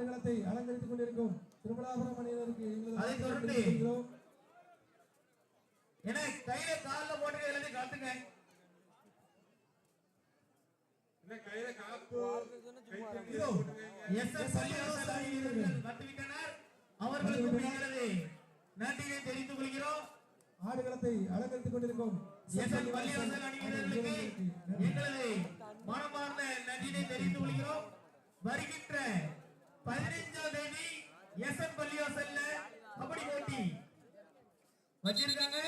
ஆடுகளத்தை அலங்கரித்துக் கொண்டிருக்கும் திருமலாபுரம் அணியினருக்கு அதை தொடர்ந்து என கையில கால்ல போட்டு எழுதி காட்டுங்க. கையில காப்பு அவர்களுக்கு நன்றியை தெரிவித்துக் கொள்கிறோம். ஆடுகளத்தை அலங்கரித்துக் கொண்டிருக்கும் அணியினர்களுக்கு எங்களது மனமார்ந்த நன்றியை தெரிவித்துக் கொள்கிறோம். வருகின்ற 15ஆம் தேதி எஸ்என் பள்ளிவாசல்ல கபடி போட்டி வச்சிருக்காங்க.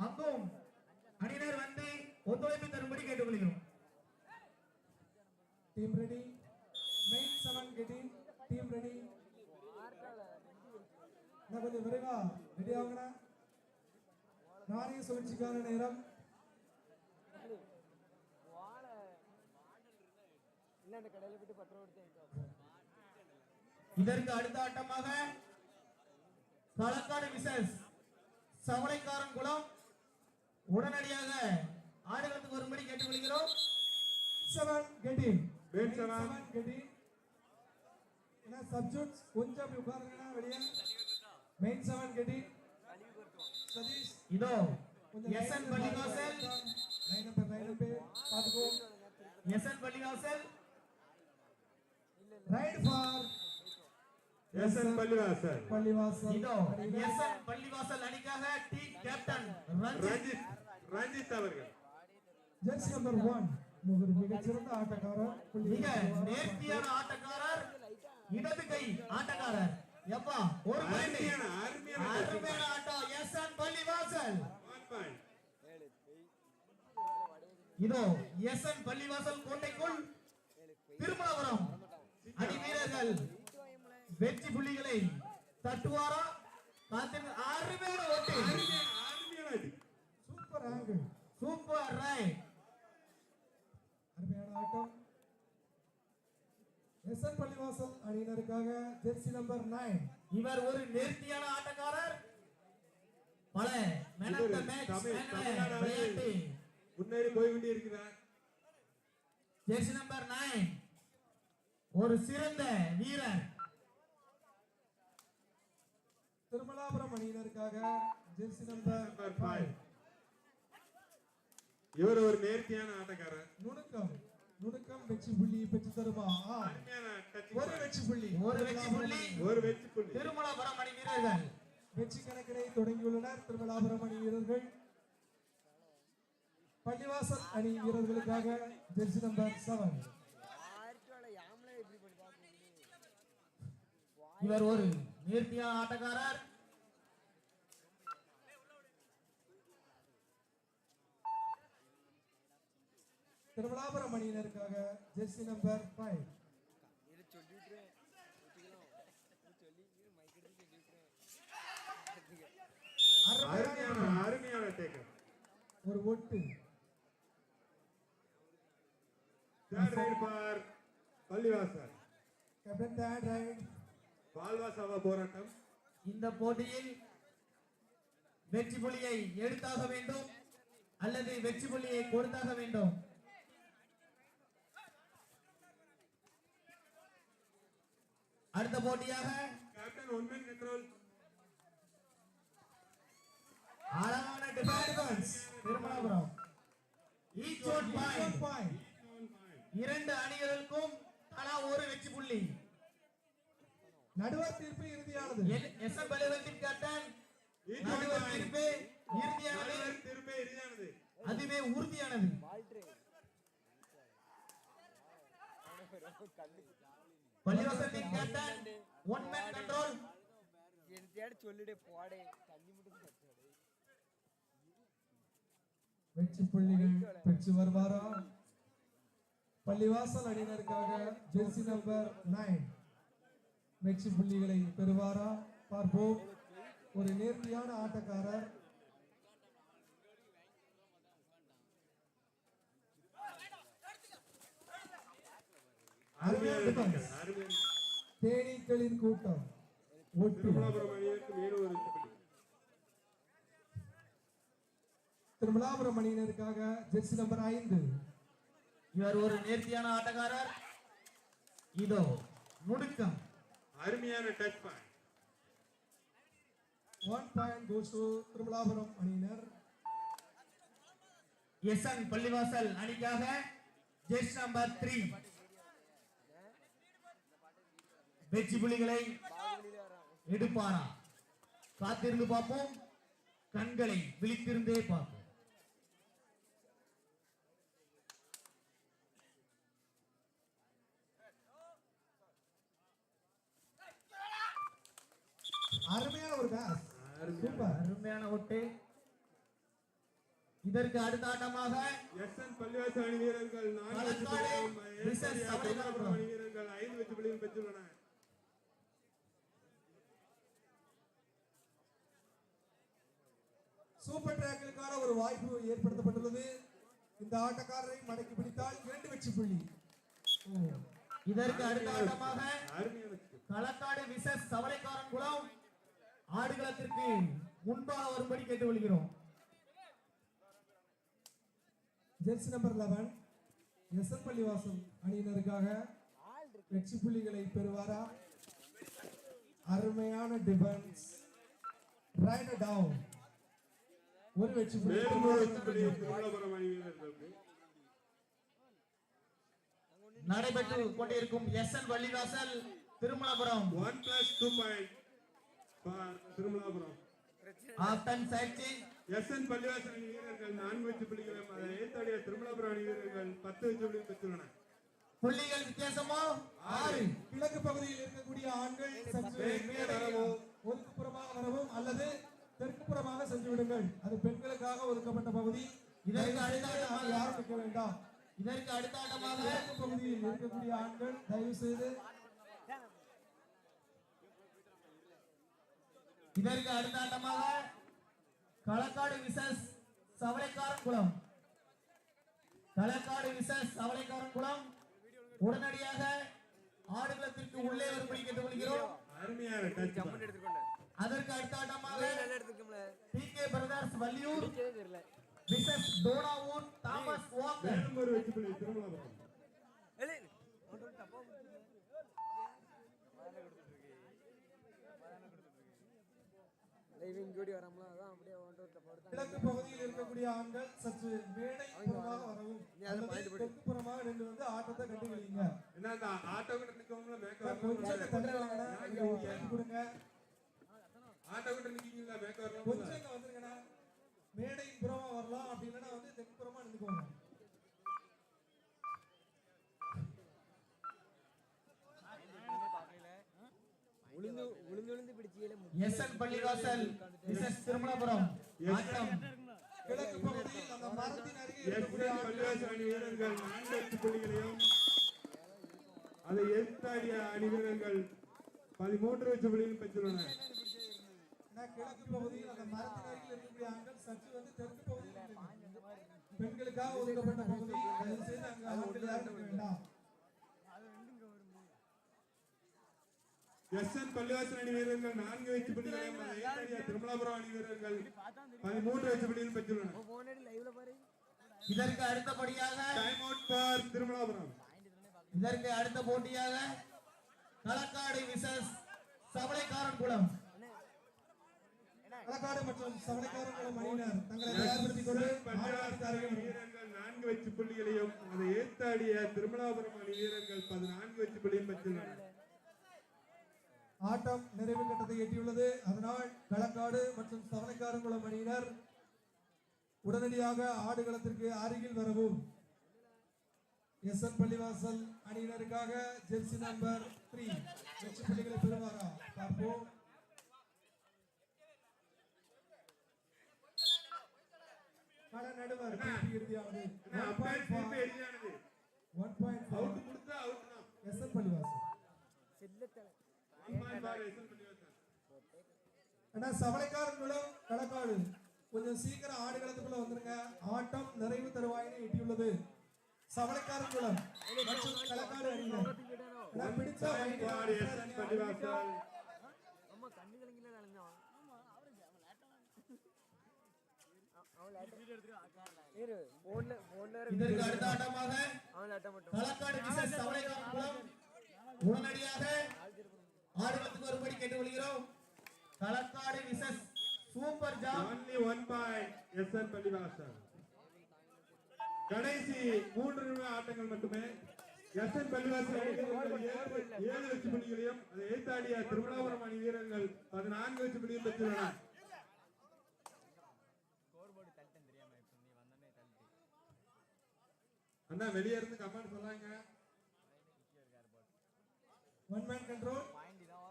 அங்கும் அணியினர் வந்து ஒத்துழைப்பு தரும்படி கேட்டுக்கொள்கிறோம். Team ready, main 7 getting team ready. நான் கொஞ்சம் விரைவா ரெடி ஆகுங்க. நாணய சுழற்சிக்கான நேரம். இதற்கு அடுத்த ஆட்டமாக களக்காடு விசஸ் சவளைக்காரன் குளம் உடனடியாக ஆடுகளத்துக்கு வரும்படி கேட்டுக்கொள்கிறோம். 7 கெட்டிங் கெட்டிங் என்ன சப்ஜெக்ட்ஸ் கொஞ்சம் அப்படி உட்காருங்க வெளியே. மெயின் 7 கெட்டிங் சதீஷ் இதோ எஸ்என் பள்ளிவாசல் லைன் நம்பர் பாத்துக்கோ. எஸ்என் பள்ளிவாசல் ரைட் ஃபார் எஸ்என் பள்ளிவாசல். இதோ எஸ்என் பள்ளிவாசல் அணிக்காக டீம் கேப்டன் ரஞ்சித் அவர்கள். ஜெர்சி நம்பர் 1 மிகச்சிறந்த ஆட்டக்காரர், மிக நேர்த்தியான ஆட்டக்காரர், இடது கை ஆட்டக்காரர். எப்பா ஒரு அருமையான ஆட்டம் எஸ்என் பள்ளிவாசல். இதோ எஸ்என் பள்ளிவாசல் கோட்டைக்குள் திருமணபுரம் அணி வீரர்கள் வெற்றி புள்ளிகளை தட்டுவாரா? அருமையான ஓட்டு, சூப்பர் ஆங்கிள், சூப்பர் ரைட், அருமையான ஆட்டம். எஸ்என் பள்ளிவாசல் அணியினருக்காக ஜெர்சி நம்பர் 9 இவர் ஒரு நேர்த்தியான ஆட்டக்காரர். பல மேன் ஆஃப் தி மேட்ச் விளையாட்டு முன்னேறி போய் கொண்டிருக்கிறார். ஜெர்சி நம்பர் 9 ஒரு சிறந்த வீரர். திருமலாபுரம் அணியினருக்காக ஜெர்சி நம்பர் 5 இவர் ஒரு நேர்த்தியான ஆட்டக்காரர். நுணுக்கம் வெற்றி புள்ளி பெற்று தருமா? ஒரு வெற்றி புள்ளி திருமலாபுரம் அணி வீரர்கள் வெற்றி கணக்கினை தொடங்கியுள்ளனர். திருமலாபுரம் அணி வீரர்கள் பள்ளிவாசல் அணி வீரர்களுக்காக ஜெர்சி நம்பர் 7 இவர் ஒரு நேர்த்தியான ஆட்டக்காரர். திருமலாபுரம் அணியினருக்காக ஜெர்சி நம்பர் 5 அருமையான டேக்கர், ஒரு ஒட்டு. பள்ளிவாசல் கேப்டன் தேர்ட் ரைட். பால்வாசவ போராட்டம். இந்த போட்டியில் வெற்றி புள்ளியை எடுத்தாக வேண்டும் அல்லது வெற்றி புள்ளியை கொடுத்தாக வேண்டும். அடுத்த போட்டியாக கேப்டன் ஒன்மேன் கண்ட்ரோல். அழகான defence Thirumalapuram. Each one point. இரண்டு அணிகளுக்கும் தலா ஒரு வெற்றி புள்ளி. நடுவர் தீர்ப்பு இறுதியானது. எஸ்என் பள்ளிவாசல் கேப்டன் நடுவர் தீர்ப்பு இறுதியானது. அதுவே உறுதியானது. பள்ளிவாசல் கேப்டன் ஒன் மேன் கண்ட்ரோல். சொல்லிடே போடே தண்ணி மட்டும் வெற்றி புள்ளிகள் பெற்று வருவாரா? பள்ளிவாசல் அணியினருக்காக ஜெர்சி நம்பர் 9 வெற்றி புள்ளிகளை பெறுவாரா? பார்ப்போம். ஒரு நேர்த்தியான ஆட்டக்காரர். தேனீக்களின் கூட்டம் ஒட்டு. திருமலாபுரம் அணியினருக்காக ஜெர்சி நம்பர் 5 இவர் ஒரு நேர்த்தியான ஆட்டக்காரர். இதோ நுணுக்கம் அருமையான touch point. 1 point goes to Thirumalapuram அணியினர். எஸ்என் பள்ளிவாசல் அணிக்காக ஜெர்சி நம்பர் 3 வெற்றி புள்ளிகளை எடுப்பாரா? காத்திருந்து பார்ப்போம். கண்களை விழித்திருந்தே பார்ப்போம். அருமையான ஒரு பாஸ். சூப்பர். அருமையான ஓட்டு. இதற்கு அடுத்த ஆட்டமாக எஸ்என் பள்ளிவாசல் அணி வீரர்கள் 4 வெற்றி புள்ளிகளும் திருமலாபுரம் அணி வீரர்கள் 5 வெற்றி புள்ளிகளும் பெற்றுள்ளனர். சூப்பர் டிராக்கிற்கான ஒரு வாய்ப்பு ஏற்படுத்தப்பட்டுள்ளது. இந்த ஆட்டக்காரரை மடக்கி பிடித்தால் 2 வெற்றி புள்ளி. இதற்கு அடுத்த ஆட்டமாக அருமையான களக்காடு விசஸ் சவளைக்காரன்குளம் ஆடுகளத்திற்கு முன்பாக வரும்படி கேட்டுக்கொள்கிறோம். ஜெர்சி நம்பர் 11 எஸ்என் பள்ளிவாசல் அணியினருக்காக வெற்றி புள்ளிகளை பெறுவாரா? அருமையான டிஃபென்ஸ். Write down. ஒரு வெற்றி புள்ளி. மேலும் ஒரு வெற்றி புள்ளி திருமலாபுரம் அணி வீரர்களுக்கு. நடைபெற்று கொண்டிருக்கும் எஸ்என் பள்ளிவாசல் திருமலாபுரம் 1+2 point for திருமலாபுரம். ஆப்டன் சைட் எஸ்என் பள்ளிவாசல் அணி வீரர்கள் 4 வெற்றி புள்ளிகளும் அதை ஏத்தாடிய திருமலாபுரம் அணி வீரர்கள் 10 வெற்றி புள்ளிகளும் பெற்றுள்ளனர். புள்ளிகள் வித்தியாசமோ 6. கிழக்கு பகுதியில் இருக்கக்கூடிய ஆண்கள் சற்று வரவும் ஒதுக்குப்புறமாக வரவும் அல்லது தெற்கு புறமாக சென்று விடுங்கள். அது பெண்களுக்காக ஒதுக்கப்பட்ட பகுதி. இதற்கு அடுத்த யாரும் நிற்க வேண்டாம். இதற்கு அடுத்த ஆட்டமாக கிழக்கு பகுதியில் இருக்கக்கூடிய ஆண்கள் தயவு செய்து இதற்கு அடுத்த ஆட்டமாக களக்காடு விசஸ் சவளைக்காரன்குளம். களக்காடு விசஸ் சவளைக்காரன்குளம் உடனடியாக ஆடுகளத்திற்கு உள்ளே வரும்படி கேட்டுக்கொள்கிறோம். அருமையான டச் பாயிண்ட். எடுத்துக்கொண்டேன் அதற்கு அடுத்த ஆட்டமாக நல்லா எடுத்துக்கோம்ல பிகே பிரதர்ஸ் வள்ளியூர் தெரியல விசஸ் டோனாவூர் தாமஸ் வாக்கர். மேலும் ஒரு வெற்றி புள்ளி திருமலாபுரம். ஏலே ஒன்று தப்பா லைவிங் ஜோடி வராமல அதான் அப்படியே ஒன்று தப்பா எடுத்தா கிழக்கு பகுதியில் இருக்கக்கூடிய ஆண்கள் சற்று மேடை புறமாக வரவும் அல்லது தெற்கு புறமாக நின்று வந்து ஆட்டத்தை கண்டுபிடிங்க. என்ன அந்த ஆட்டோ கிட்ட நிக்கவங்கள மேக்க கொஞ்சம் தள்ளி வாங்கடா. இங்க ஒதுக்கி கொடுங்க. ஆட்டோ கிட்ட நிக்கீங்களா மேக்க வரலாம். கொஞ்சம் இங்க வந்துருங்கடா. மேடை புறமா வரலாம். அப்படி இல்லைன்னா வந்து தெற்கு புறமா நின்னுக்கோங்க. உளுந்து உளுந்து உளுந்து பிடிச்சியல எஸ்என் பள்ளிவாசல் விசஸ் திருமலாபுரம் ஆட்டம் கிழக்கு பகுதியில் அந்த மரத்தின் அருகே எஸ்என் இருக்கக்கூடிய பள்ளிவாசல் அணி வீரர்கள் 4 வெற்றி புள்ளிகளையும் அதை ஏத்தாடிய அணி வீரர்கள் 13 வெற்றி புள்ளிகளையும் பெற்றுள்ளனர். கிழக்கு பகுதியில் அந்த மரத்தின் அருகில் இருக்கக்கூடிய ஆண்கள் சற்று வந்து தெற்கு பகுதியில் நில்லுங்க. பெண்களுக்காக ஒதுக்கப்பட்ட பகுதி. தயவு செய்து அங்க ஆண்கள் யாரும் நிற்க வேண்டாம். எஸ்என் பள்ளிவாசல் அணி வீரர்கள் 4 வெற்றி புள்ளிகளையும் அதை ஏத்தாடிய திருமலாபுரம் அணி வீரர்கள் 13 வெற்றி புள்ளிகளையும் பெற்றுள்ளனர். போனே லைவ்ல பாரு இதற்கு அடுத்தபடியாக டைம் அவுட் ஃபார் திருமலாபுரம். இதற்கு அடுத்த போட்டியாக களக்காடு விசஸ் சவளைக்காரன்குளம். களக்காடு மற்றும் சவளைக்காரன்குளம் அணியினர் தங்களை தயார்படுத்திக் கொண்டு பள்ளிவாசல் அணி வீரர்கள் 4 வெற்றி புள்ளிகளையும் அதை ஏத்தாடிய திருமலாபுரம் அணி வீரர்கள் 14 வெற்றி புள்ளியும் பெற்றுள்ளனர். ஆட்டம் நிறைவு கட்டத்தை எட்டியுள்ளது. அதனால் களக்காடு மற்றும் சவளைக்காரன்குளம் அணியினர் உடனடியாக ஆடுகளத்திற்கு அருகில் வரவும். எஸ்என் பள்ளிவாசல் அணியினருக்காக ஜெர்சி நம்பர் 3 வெற்றி புள்ளிகளை பெறுவாரா பார்ப்போம். கள நடுவர் இறுதியானது 1 point அவுட் கொடுத்தா அவுட் தான். எஸ்என் பள்ளிவாசல். செல்லத்தல 1 point for எஸ்என் பள்ளிவாசல். ஆனா சவளைக்காரன்குளம் களக்காடு கொஞ்சம் சீக்கிரம் ஆடுகளத்துக்குள்ள வந்துருங்க. ஆட்டம் நிறைவு தருவாயினை எட்டியுள்ளது. சவளைக்காரன்குளம் மற்றும் களக்காடு அணியினர் நான் பிடிச்சா Point for எஸ்என் பள்ளிவாசல். அம்மா கண்ணு கலங்கில நடந்தான் அவன் இரு போன்ல இதற்கு அடுத்த ஆட்டமாக அவன் லேட்டா மட்டும் களக்காடு விசஸ் சவளைக்காரன்குளம் உடனடியாக ஆடுகளத்துக்கு ஒருபடி கேட்டுக்கொள்கிறோம். களக்காடு விசஸ் super jam. only 1 point SN பள்ளிவாசல். கடைசி 3 நிமிட ஆட்டங்கள் மட்டுமே. SN பள்ளிவாசல் அணியினர்கள் 7 வெற்றி புள்ளிகளையும் அதை ஏத்தாடிய திருமணாபுரம் அணி வீரர்கள் 14 வெற்றி புள்ளியும் பெற்றுள்ளனர். அண்ணா வெளியே இருந்து கமெண்ட் சொல்லாங்க. One man control.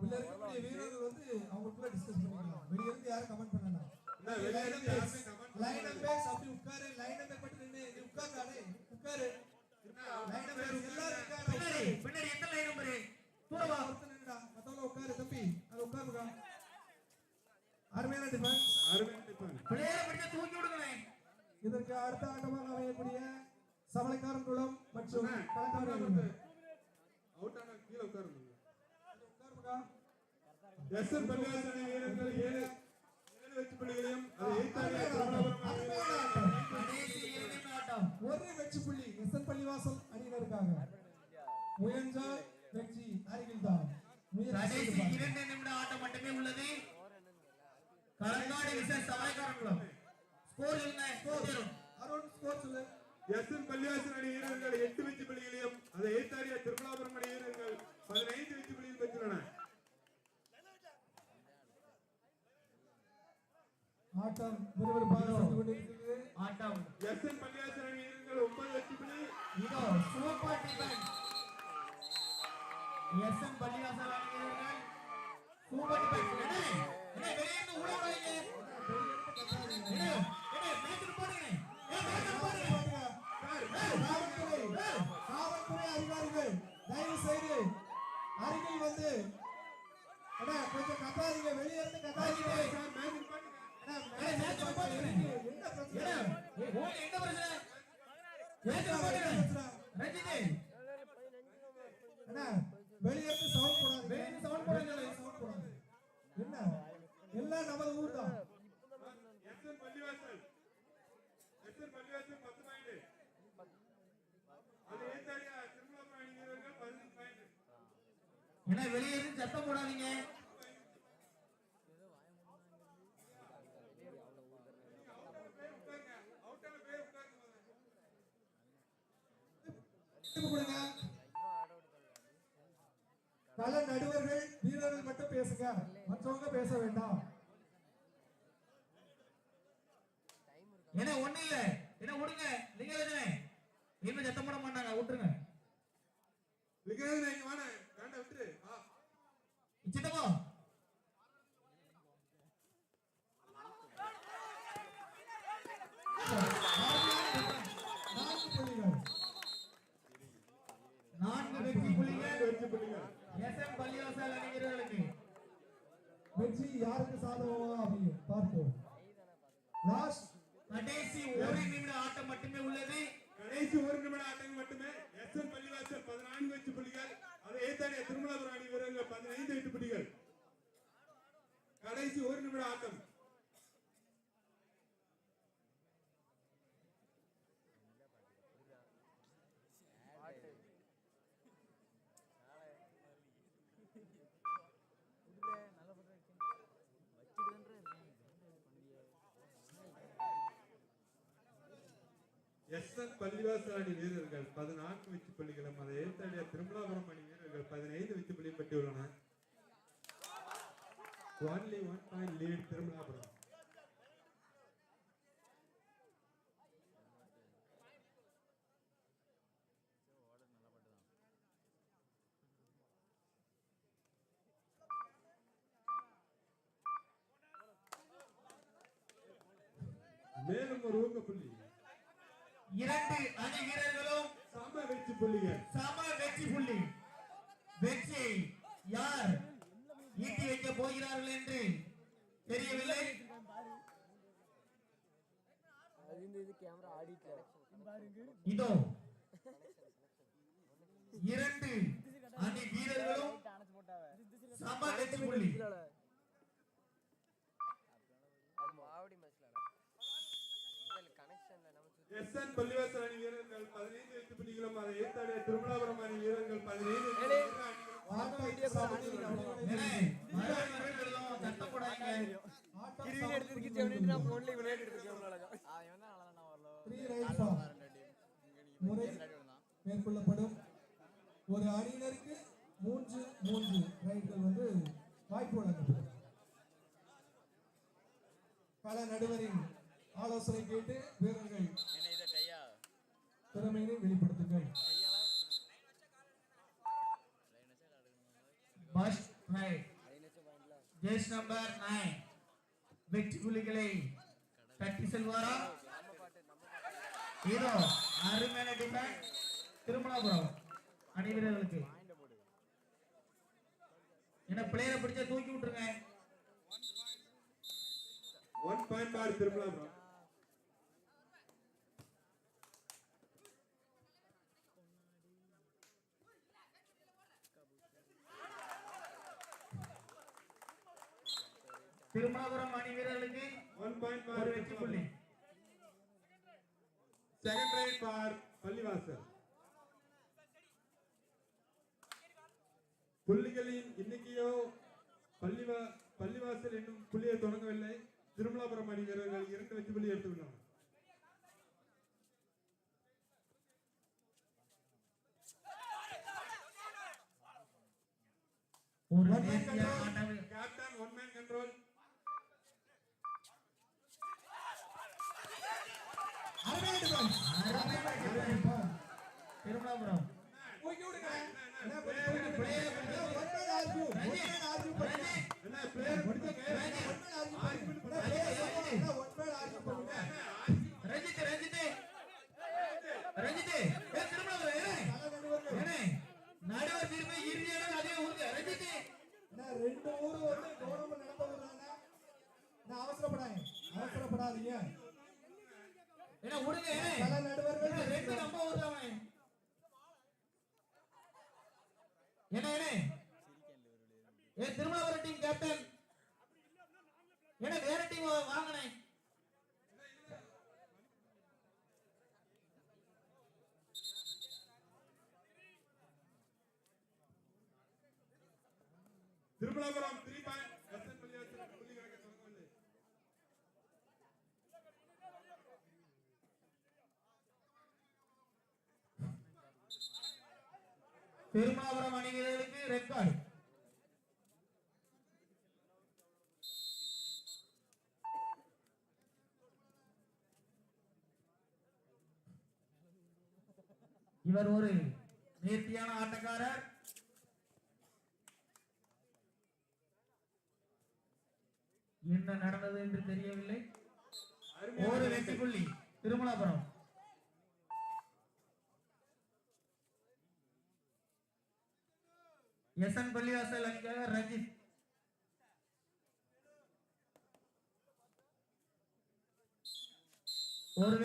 உள்ள இருக்கக்கூடிய வீரர்கள் வந்து அவங்களுக்குள்ள டிஸ்கஸ் பண்ணிக்கலாம். வெளிய இருந்து யாரும் கமெண்ட் பண்ணலாம். அண்ணா வெளியே இருந்து யாருமே கமெண்ட் லைன் அப் பேஸ் அப்படி உட்காரு. லைன் அப் மட்டும் நின்னு நீ உட்கார்றானே. உட்காரு. லைன் அப் பேஸ் எல்லாரும் பின்னாடி பின்னாடி எந்த லைன் நம்பர்? தூரமா ஒருத்தன் நின்னுடா. மத்தவங்க உட்காரு தம்பி. அது உட்காருடா. அருமையான டிஃபென்ஸ். பிளேயரை பிடிச்சு தூக்கி விடுங்களே. இதற்கு அடுத்த ஆட்டமாக அமையக்கூடிய சமலைக்காரன் குளம் மற்றும் களக்காடு அவுட் ஆன கீழ உட்காருங்க. உட்காருடா. SN பள்ளிவாசல் அணி வீரர்கள் 7 வெற்றி புள்ளிகளையும் அதை ஏத்தாடிய திருமணாபுரம் அணி வீரர்கள் கடைசி 2 நிமிட ஆட்டம். ஒரு வெற்றி புள்ளி எஸ்என் பள்ளிவாசல் அணியினருக்காக. முயன்றால் வெற்றி அருகில்தான். கடைசி 2 நிமிட ஆட்டம் மட்டுமே உள்ளது. களக்காடு விசஸ் சமலைக்காரன் ஸ்கோர் என்ன? ஸ்கோர் அருண் ஸ்கோர் சொல்லு. SN பள்ளிவாசல் அணி வீரர்கள் 8 வெற்றி புள்ளிகளையும் அதை ஏத்தாடிய திருமணாபுரம் அணி வீரர்கள் 15 வெற்றி புள்ளியும் பெற்றுள்ளனர். ஆட்டம் விறுவிறுப்பாக சென்று கொண்டிருக்கிறது. ஆட்டம் SN பள்ளிவாசல் அணி வீரர்கள் 9 வெற்றி புள்ளி. இதோ சூப்பர் டிஃபென்ஸ். SN பள்ளிவாசல் அணி வீரர்கள் சூப்பர் டிஃபென்ஸ். என்ன வெளிய இருந்து உள்ள வரீங்க? என்ன மேட்ச் போடுங்க. மேட்ச் போடுங்க. காவல்துறை அதிகாரிகள் தயவு செய்து அருகில் வந்து கொஞ்சம் கத்தாதீங்க. வெளியே இருந்து கத்தாதீங்க. மேட்ச் போடுங்க. என்ன பிரச்சனை? உங்களுக்கு என்ன பிரச்சனை? மேட்ச் போடுங்க. ரஞ்சித் அண்ணா வெளியே இருந்து சவுண்ட் போடாதீங்க. வெளிய இருந்து சவுண்ட் போடுங்க. சவுண்ட் போடாதீங்க. என்ன எல்லாம் நமது ஊர் தான். SN பள்ளிவாசல் 10 பாயிண்ட். அதை ஏத்தாடிய திருமணாபுரம் அணி வீரர்கள் 15 பாயிண்ட். என்ன வெளிய இருந்து சத்தம் போடாதீங்க. கொடுங்க. கள நடுவர்கள் வீரர்கள் மட்டும் பேசுங்க. மற்றவங்க பேச வேண்டாம். என்ன ஒண்ணு இல்ல. என்ன விடுங்க. லிங்கராஜனே இன்னும் சத்தம் போட மாட்டாங்க. விட்டுருங்க. லிங்கராஜனே இங்க வாணே. வேண்ட விட்டுரு. சித்தப்பா நான்கு வெற்றி புள்ளிகள் SN பள்ளிவாசல் அணி வீரர்களுக்கு. வெற்றி யாருக்கு சாதகமாக அமையும் பார்ப்போம். லாஸ்ட் கடைசி 1 நிமிட ஆட்டம் மட்டுமே உள்ளது. கடைசி 1 நிமிட ஆட்டம் மட்டுமே. SN பள்ளிவாசல் 14 வெற்றி புள்ளிகள் அதை ஏத்தாடிய திருமணாபுரம் அணி வீரர்கள் 15 வெற்றி புள்ளிகள். கடைசி 1 நிமிட ஆட்டம். SN பள்ளிவாசல் அணி வீரர்கள் 14 வெற்றி புள்ளிகளும் அதை ஏத்தாடிய திருமணாபுரம் அணி வீரர்கள் 15 வெற்றி புள்ளியும் பெற்றுள்ளனர். only 1 point lead திருமணாபுரம். மேலும் ஒரு ஊக்க புள்ளி. 2 அணி வீரர்களும் சம வெற்றி புள்ளிகள். சம வெற்றி புள்ளி. வெற்றியை யார் ஈட்டி வைக்க போகிறார்கள் என்று தெரியவில்லை. இது கேமரா ஆடிட்டு இதோ 2 அணி வீரர்களும் சம வெற்றி புள்ளி. SN பள்ளிவாசல் அணி வீரர்கள் 15 வெற்றி புள்ளிகளும் அதை ஏத்தாடிய திருமணாபுரம் அணி வீரர்கள் 15 வெற்றி புள்ளிகளும் ஆட்டம் சமநிலை அண்ணே மறுபடியும் எழுதும் சத்தம் போடாதீங்க. கிருவில எடுத்துக்கிட்டு செவனிட்டு நான் போன்ல விளையாடிட்டு இருக்கேன் உங்களால அவன் தான் நல்லா நான் வரல 3 ரைட் ஃபார் முறை மேற்கொள்ளப்படும். ஒரு அணியினருக்கு 3 ரைட்கள் வந்து வாய்ப்பு வழங்கப்படும். கள நடுவரின் ஆலோசனை கேட்டு வீரர்கள் திறமையினை வெளிப்படுத்துங்கள். First right. Jersey number 9. வெற்றி புள்ளிகளை தட்டி செல்வாரா? இதோ அருமையான டிஃபென்ஸ் திருமலாபுரம் அணி வீரர்களுக்கு. என்ன பிளேயரை பிடிச்சா தூக்கி விட்டுருங்க. 1 point பார் திருமலாபுரம். திருமலாபுரம் அணி வீரர்களுக்கு 1 point பார் ஒரு வெற்றி புள்ளி. செகண்ட் ரைட் பார் பள்ளிவாசல். புள்ளிகளின் எண்ணிக்கையோ பள்ளிவாசல் என்னும் புள்ளியை தொடங்கவில்லை. திருமலாபுரம் அணி வீரர்கள் 2 வெற்றி புள்ளி எடுத்துள்ளனர். ஒரு தேசிய ஆட்டம் கேப்டன் 1 man control. திருமலாபுரம் தூக்கி விடுங்க. என்ன பிளேயர் ரஞ்சித் திருமலாபுரம் நடுவர் திரும்ப இறுதியான அதே ஊருக்கு ரஞ்சித் 2 ஊரு வந்து கவர்மெண்ட் நடத்த விடுறாங்க. நான் அவசரப்படாதீங்க. என்ன விடுங்க கள நடுவர்கள் ரெண்டு நம்ம ஊர்தானே என்ன திருமலாபுரம் டீம் கேப்டன் என்ன வேற டீம் வாங்கினே திருமலாபுரம் 3 point எஸ்என் பள்ளிவாசல் புள்ளி கணக்கு தொடங்கவில்லை. திருமலாபுரம் அணி வீரர்களுக்கு ரெட் கார்டு. இவர் ஒரு நேர்த்தியான ஆட்டக்காரர். என்ன நடந்தது என்று தெரியவில்லை. ஒரு வெற்றி புள்ளி திருமலாபுரம். எஸ்என் பள்ளிவாசல் அணிக்காக ரஞ்சித். ஒரு